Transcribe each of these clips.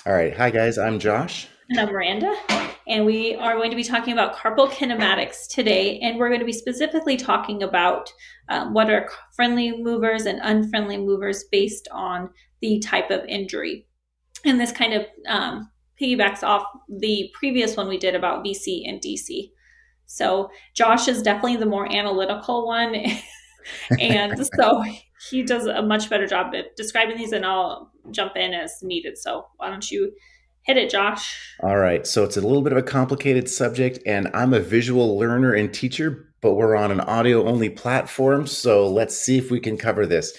All right. Hi, guys. I'm Josh. And I'm Miranda, and we are going to be talking about carpal kinematics today. And we're going to be specifically talking about what are friendly movers and unfriendly movers based on the type of injury. And this kind of piggybacks off the previous one we did about VC and DC. So Josh is definitely the more analytical one, and so he does a much better job at describing these, and I'll jump in as needed. So why don't you hit it, Josh? All right. So it's a little bit of a complicated subject, and I'm a visual learner and teacher, but we're on an audio only platform. So let's see if we can cover this.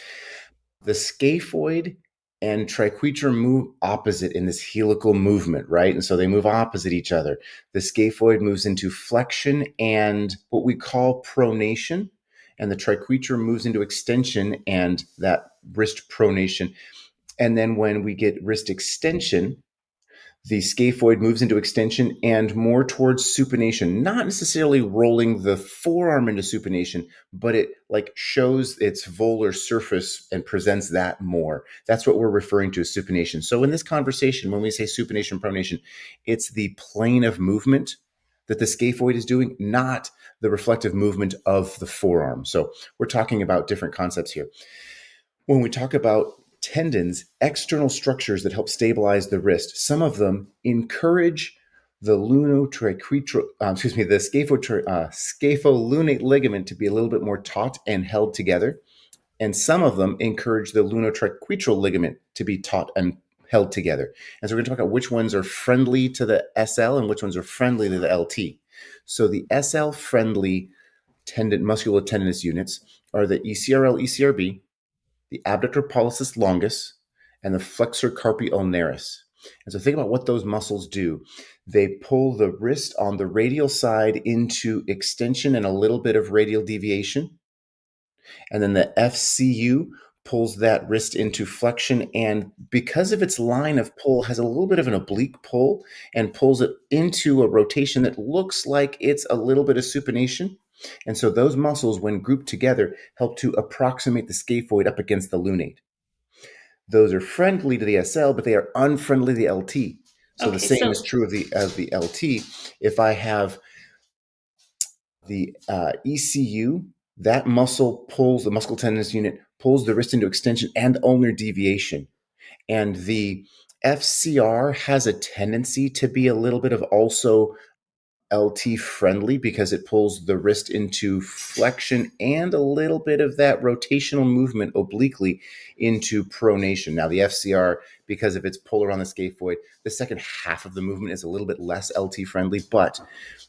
The scaphoid and triquetrum move opposite in this helical movement, right? And so they move opposite each other. The scaphoid moves into flexion and what we call pronation, and the triquetrum moves into extension and that wrist pronation. And then when we get wrist extension, the scaphoid moves into extension and more towards supination, not necessarily rolling the forearm into supination, but it like shows its volar surface and presents that more. That's what we're referring to as supination. So in this conversation, when we say supination, pronation, it's the plane of movement that the scaphoid is doing, not the reflective movement of the forearm. So we're talking about different concepts here. When we talk about tendons, external structures that help stabilize the wrist, some of them encourage the the scapholunate ligament to be a little bit more taut and held together. And some of them encourage the lunotriquetral ligament to be taut and held together. And so we're going to talk about which ones are friendly to the SL and which ones are friendly to the LT. So the SL friendly muscular tendinous units are the ECRL, ECRB, the abductor pollicis longus, and the flexor carpi ulnaris. And so think about what those muscles do. They pull the wrist on the radial side into extension and a little bit of radial deviation. And then the FCU pulls that wrist into flexion, and because of its line of pull has a little bit of an oblique pull and pulls it into a rotation that looks like it's a little bit of supination. And so those muscles, when grouped together, help to approximate the scaphoid up against the lunate. Those are friendly to the SL, but they are unfriendly to the LT. So the Okay, same is so true of the LT. If I have the ECU, that muscle pulls, the muscle tendinous unit pulls the wrist into extension and ulnar deviation. And the FCR has a tendency to be a little bit of also LT friendly because it pulls the wrist into flexion and a little bit of that rotational movement obliquely into pronation. Now, the FCR, because of its pull around the scaphoid, the second half of the movement is a little bit less LT friendly, but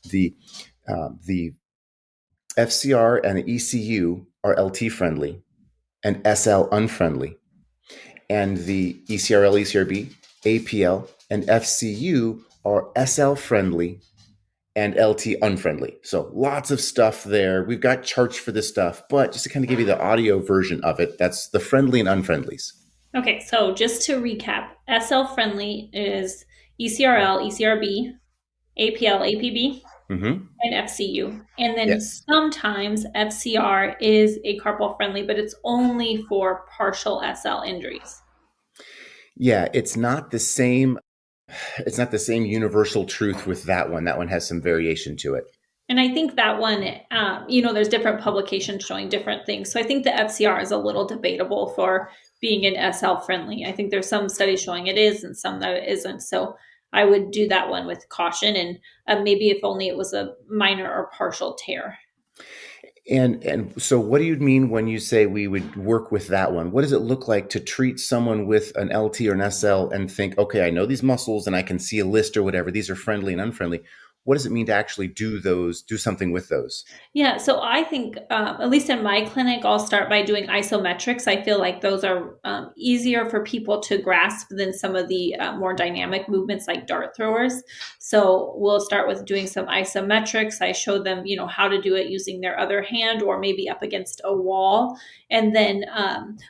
the FCR and the ECU are LT friendly and SL unfriendly. And the ECRL, ECRB, APL, and FCU are SL friendly and LT unfriendly. So lots of stuff there. We've got charts for this stuff, but just to kind of give you the audio version of it, that's the friendly and unfriendlies. okay, so just to recap, SL friendly is ECRL, ECRB, APL, APB, Mm-hmm. and FCU. And then Yes. sometimes FCR is a carpal friendly, but it's only for partial SL injuries. Yeah, it's not the same. It's not the same universal truth with that one. That one has some variation to it. And I think that one, there's different publications showing different things. So I think the FCR is a little debatable for being an SL friendly. I think there's some studies showing it is and some that it isn't. So I would do that one with caution and maybe if only it was a minor or partial tear. And so what do you mean when you say we would work with that one? What does it look like to treat someone with an LT or an SL and think, okay, I know these muscles and I can see a list or whatever. These are friendly and unfriendly. What does it mean to actually do something with those? Yeah, so I think, at least in my clinic, I'll start by doing isometrics. I feel like those are easier for people to grasp than some of the more dynamic movements like dart throwers. So we'll start with doing some isometrics. I show them, how to do it using their other hand or maybe up against a wall. And then,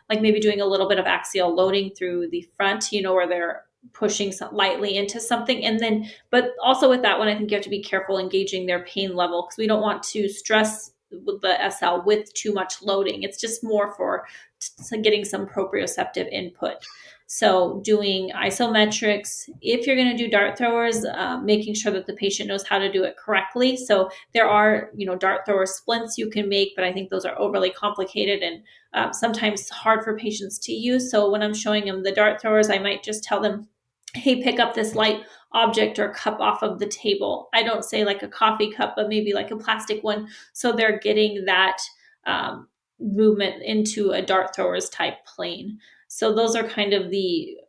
like maybe doing a little bit of axial loading through the front, where they're pushing lightly into something. And then but also with that one, I think you have to be careful engaging their pain level because we don't want to stress the SL with too much loading. It's just more for getting some proprioceptive input. So doing isometrics, if you're going to do dart throwers, making sure that the patient knows how to do it correctly. So there are, dart thrower splints you can make, but I think those are overly complicated and sometimes hard for patients to use. So when I'm showing them the dart throwers, I might just tell them, hey, pick up this light object or cup off of the table. I don't say like a coffee cup, but maybe like a plastic one. So they're getting that movement into a dart throwers type plane. So those are kind of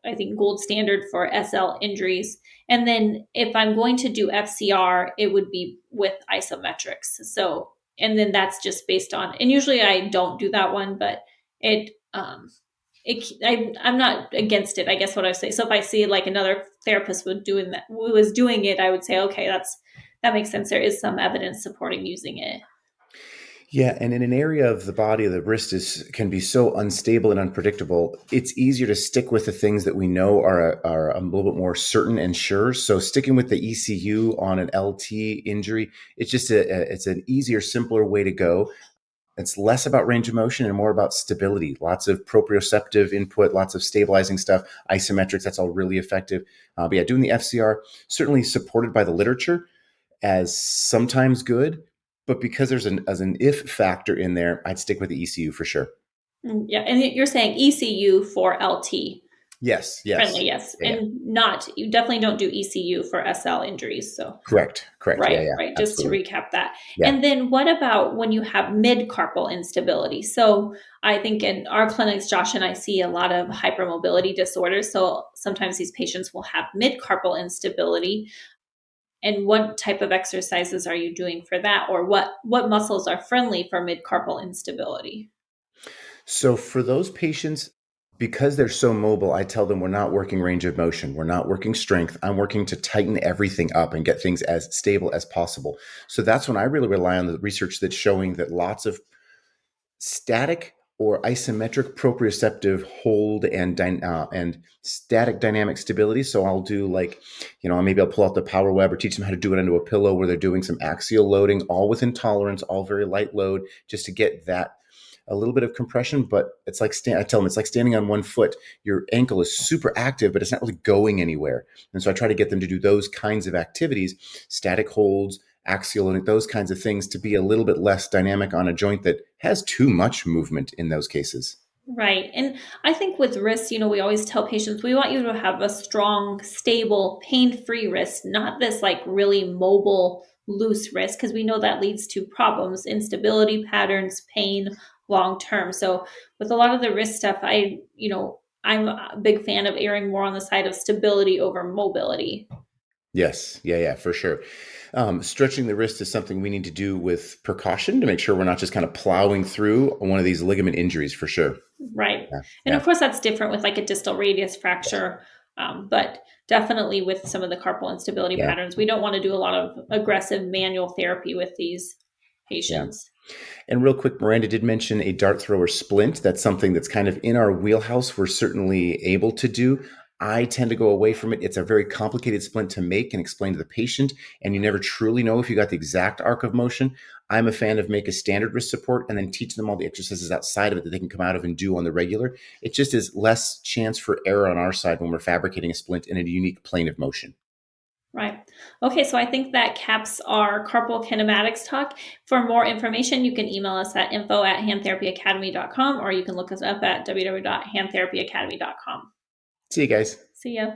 I think, gold standard for SL injuries. And then if I'm going to do FCR, it would be with isometrics. So, and then that's just based on, and usually I don't do that one, but I'm not against it, I guess what I say. So if I see like another therapist who was doing it, I would say, okay, that makes sense. There is some evidence supporting using it. Yeah, and in an area of the body, the wrist can be so unstable and unpredictable. It's easier to stick with the things that we know are a little bit more certain and sure. So sticking with the ECU on an LT injury, it's just it's an easier, simpler way to go. It's less about range of motion and more about stability. Lots of proprioceptive input, lots of stabilizing stuff, isometrics. That's all really effective. But yeah, doing the FCR certainly supported by the literature as sometimes good, but because there's an if factor in there, I'd stick with the ECU for sure. Yeah, and you're saying ECU for LT Yes, friendly, yes. yes, Yeah, yeah. and you definitely don't do ECU for SL injuries. So Correct, correct. Yeah, right, yeah, right. Just to absolutely. recap that. Yeah. And then what about when you have mid-carpal instability? So I think in our clinics, Josh and I see a lot of hypermobility disorders. So sometimes these patients will have mid-carpal instability. And what type of exercises are you doing for that? Or what muscles are friendly for mid-carpal instability? So for those patients, because they're so mobile, I tell them we're not working range of motion. We're not working strength. I'm working to tighten everything up and get things as stable as possible. So that's when I really rely on the research that's showing that lots of static or isometric proprioceptive hold and static dynamic stability. So I'll do like, maybe I'll pull out the power web or teach them how to do it into a pillow where they're doing some axial loading, all within tolerance, all very light load, just to get that a little bit of compression. But it's like I tell them it's like standing on one foot. Your ankle is super active, but it's not really going anywhere. And so I try to get them to do those kinds of activities, static holds, axial and those kinds of things, to be a little bit less dynamic on a joint that has too much movement in those cases. Right. And I think with wrists, we always tell patients we want you to have a strong, stable, pain free wrist, not this like really mobile, loose wrist, because we know that leads to problems, instability patterns, pain long term. So with a lot of the wrist stuff, I'm a big fan of erring more on the side of stability over mobility. Yes. Yeah, yeah, for sure. Stretching the wrist is something we need to do with precaution to make sure we're not just kind of plowing through one of these ligament injuries for sure. Right. Yeah. And Yeah. of course, that's different with like a distal radius fracture. But definitely with some of the carpal instability Yeah. patterns, we don't want to do a lot of aggressive manual therapy with these Yeah. patients. And real quick, Miranda did mention a dart thrower splint. That's something that's kind of in our wheelhouse. We're certainly able to do. I tend to go away from it. It's a very complicated splint to make and explain to the patient, and you never truly know if you got the exact arc of motion. I'm a fan of make a standard wrist support and then teach them all the exercises outside of it that they can come out of and do on the regular. It just is less chance for error on our side when we're fabricating a splint in a unique plane of motion. Right. Okay, so I think that caps our carpal kinematics talk. For more information, you can email us at info@handtherapyacademy.com or you can look us up at www.handtherapyacademy.com. See you guys. See ya.